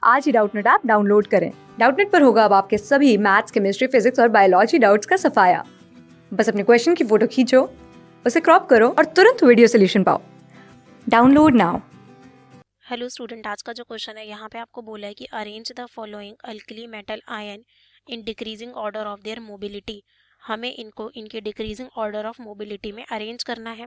आज ही Doubtnut app download करें। Doubtnut पर होगा अब आपके सभी मैथ्स, केमिस्ट्री, फिजिक्स और बायोलॉजी डाउट्स का सफाया। बस अपने क्वेश्चन की फोटो खींचो, उसे क्रॉप करो और तुरंत वीडियो सोल्यूशन पाओ। Download now. हेलो स्टूडेंट, आज का जो क्वेश्चन है यहाँ पे आपको बोला है कि arrange the following alkali metal ion in decreasing order of their mobility. हमें इनको इनके डिक्रीजिंग ऑर्डर ऑफ मोबिलिटी में अरेंज करना है।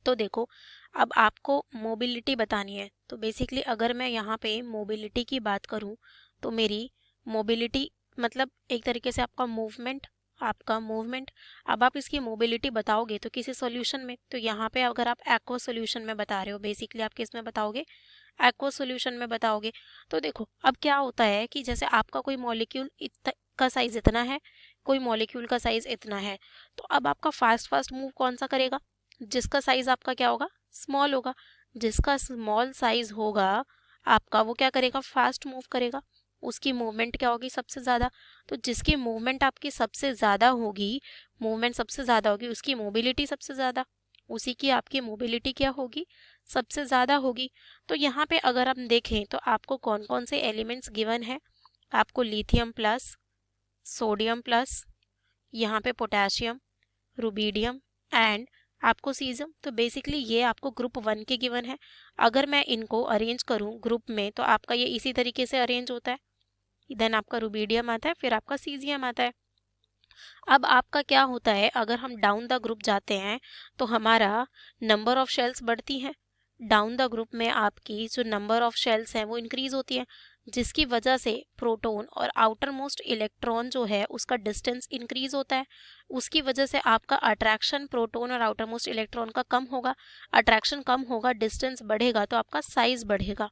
तो देखो, अब आपको मोबिलिटी बतानी है। तो बेसिकली अगर मैं यहाँ पे मोबिलिटी की बात करूँ तो मेरी मोबिलिटी मतलब एक तरीके से आपका मूवमेंट। अब आप इसकी मोबिलिटी बताओगे तो किसी सॉल्यूशन में, तो यहाँ पे अगर आप एक्वा सॉल्यूशन में बता रहे हो, बेसिकली आप किस में बताओगे, एक्वा सॉल्यूशन में बताओगे। तो देखो अब क्या होता है कि जैसे आपका कोई मॉलिक्यूल का साइज इतना है, कोई मॉलिक्यूल का साइज इतना है, तो अब आपका फास्ट फास्ट मूव कौन सा करेगा, जिसका साइज आपका क्या होगा, स्मॉल होगा। जिसका स्मॉल साइज होगा आपका, वो क्या करेगा, फास्ट मूव करेगा। उसकी मूवमेंट क्या होगी, सबसे ज्यादा। तो जिसकी मूवमेंट आपकी सबसे ज्यादा होगी, मूवमेंट सबसे ज्यादा होगी, उसकी मोबिलिटी सबसे ज्यादा, उसी की आपकी मोबिलिटी क्या होगी, सबसे ज्यादा होगी। तो यहाँ पे अगर हम देखें तो आपको कौन कौन से एलिमेंट्स गिवन है, आपको लिथियम प्लस, सोडियम प्लस, यहाँ पे पोटेशियम, रुबीडियम एंड आपको सीजियम। तो बेसिकली ये आपको ग्रुप 1 के गिवन है। अगर मैं इनको अरेंज करूं ग्रुप में तो आपका ये इसी तरीके से अरेंज होता है। देन आपका रुबीडियम आता है, फिर आपका सीजियम आता है। अब आपका क्या होता है, अगर हम डाउन द ग्रुप जाते हैं तो हमारा नंबर ऑफ शेल्स बढ़ती हैं। डाउन द ग्रुप में आपकी जो नंबर ऑफ शेल्स हैं वो इंक्रीज होती है, जिसकी वजह से प्रोटॉन और आउटर मोस्ट इलेक्ट्रॉन जो है उसका डिस्टेंस इंक्रीज होता है। उसकी वजह से आपका अट्रैक्शन प्रोटॉन और आउटर मोस्ट इलेक्ट्रॉन का कम होगा। अट्रैक्शन कम होगा, डिस्टेंस बढ़ेगा, तो आपका साइज बढ़ेगा।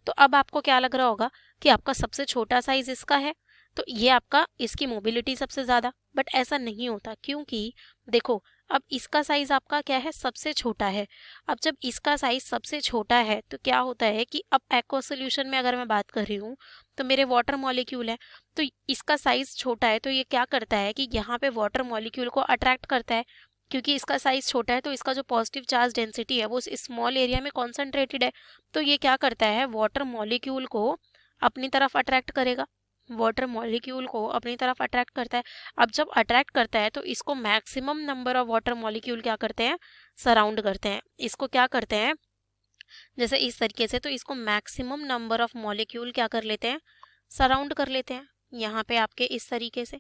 तो अब आपको क्या लग रहा होगा कि आपका सबसे छोटा साइज इसका है, तो ये आपका, इसकी मोबिलिटी सबसे ज्यादा। बट ऐसा नहीं होता, क्योंकि देखो अब इसका साइज आपका क्या है, सबसे छोटा है। अब जब इसका साइज सबसे छोटा है तो क्या होता है कि अब एक्वा सोल्यूशन में अगर मैं बात कर रही हूँ तो मेरे वाटर मॉलिक्यूल है, तो इसका साइज छोटा है, तो ये क्या करता है कि यहाँ पे वाटर मॉलिक्यूल को अट्रैक्ट करता है। क्योंकि इसका साइज छोटा है तो इसका जो पॉजिटिव चार्ज डेंसिटी है वो उस स्मॉल एरिया में कॉन्सेंट्रेटेड है, तो ये क्या करता है, वाटर मॉलिक्यूल को अपनी तरफ अट्रैक्ट करेगा, वाटर मॉलिक्यूल को अपनी तरफ अट्रैक्ट करता है। अब जब अट्रैक्ट करता है तो इसको maximum number of water molecule क्या करते हैं, सराउंड करते हैं। इसको क्या करते हैं, जैसे इस तरीके से, तो इसको मैक्सिमम नंबर ऑफ मॉलिक्यूल क्या कर लेते हैं, सराउंड कर लेते हैं, यहाँ पे आपके इस तरीके से।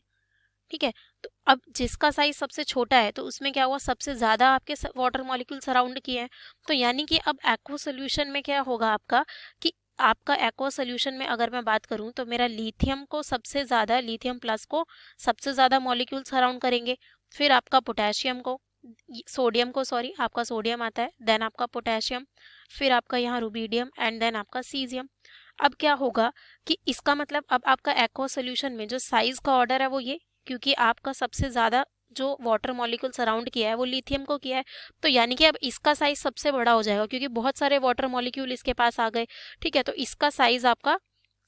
ठीक है, तो अब जिसका साइज सबसे छोटा है तो उसमें क्या हुआ, सबसे ज्यादा आपके वाटर मॉलिक्यूल सराउंड किए हैं। तो यानी कि अब एक्वा सोल्यूशन में क्या होगा आपका, कि आपका एक्वा सोल्यूशन में अगर मैं बात करूं तो मेरा लिथियम को सबसे ज्यादा, लिथियम प्लस को सबसे ज्यादा मॉलिक्यूल सराउंड करेंगे। फिर आपका पोटेशियम को, सोडियम को, सॉरी आपका सोडियम आता है, देन आपका पोटेशियम, फिर आपका यहाँ रुबीडियम एंड देन आपका सीजियम। अब क्या होगा कि इसका मतलब अब आपका एक्वा सोल्यूशन में जो साइज का ऑर्डर है वो ये, क्योंकि आपका सबसे ज्यादा जो वाटर मॉलिक्यूल सराउंड किया है वो लिथियम को किया है, तो यानी कि अब इसका साइज सबसे बड़ा हो जाएगा क्योंकि बहुत सारे वाटर मॉलिक्यूल इसके पास आ गए। ठीक है, तो इसका साइज आपका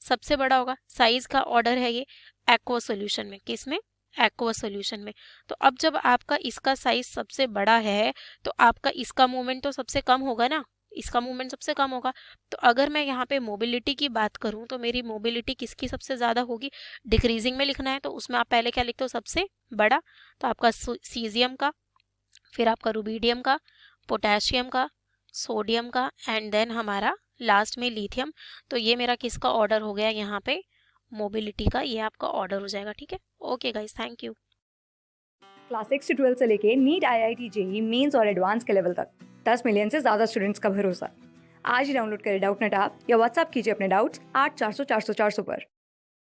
सबसे बड़ा होगा। साइज का ऑर्डर है ये एक्वा सॉल्यूशन में, किसमें, एक्वा सॉल्यूशन में। तो अब जब आपका इसका साइज सबसे बड़ा है तो आपका इसका मूवमेंट तो सबसे कम होगा ना, इसका मूवमेंट सबसे कम होगा। तो अगर मैं यहाँ पे मोबिलिटी की बात करूँ तो मेरी मोबिलिटी किसकी सबसे ज्यादा होगी, डिक्रीजिंग में लिखना है तो उसमें आप पहले क्या लिखते हो, सबसे बड़ा। तो आपका सीजियम का, फिर आपका रुबीडियम का, पोटेशियम का, सोडियम का एंड देन हमारा लास्ट में लिथियम। तो ये मेरा किसका ऑर्डर हो गया यहाँ पे, मोबिलिटी का, ये आपका ऑर्डर हो जाएगा। ठीक है, okay guys, thank you. Class 6 से 12 से लेके नीट, IIT, जेईई मेंस और एडवांस के लेवल तक 10 मिलियन से ज्यादा स्टूडेंट्स का भरोसा। आज ही डाउनलोड करें डाउटनेट ऐप या व्हाट्सएप कीजिए अपने डाउट्स 8400 400 400 पर।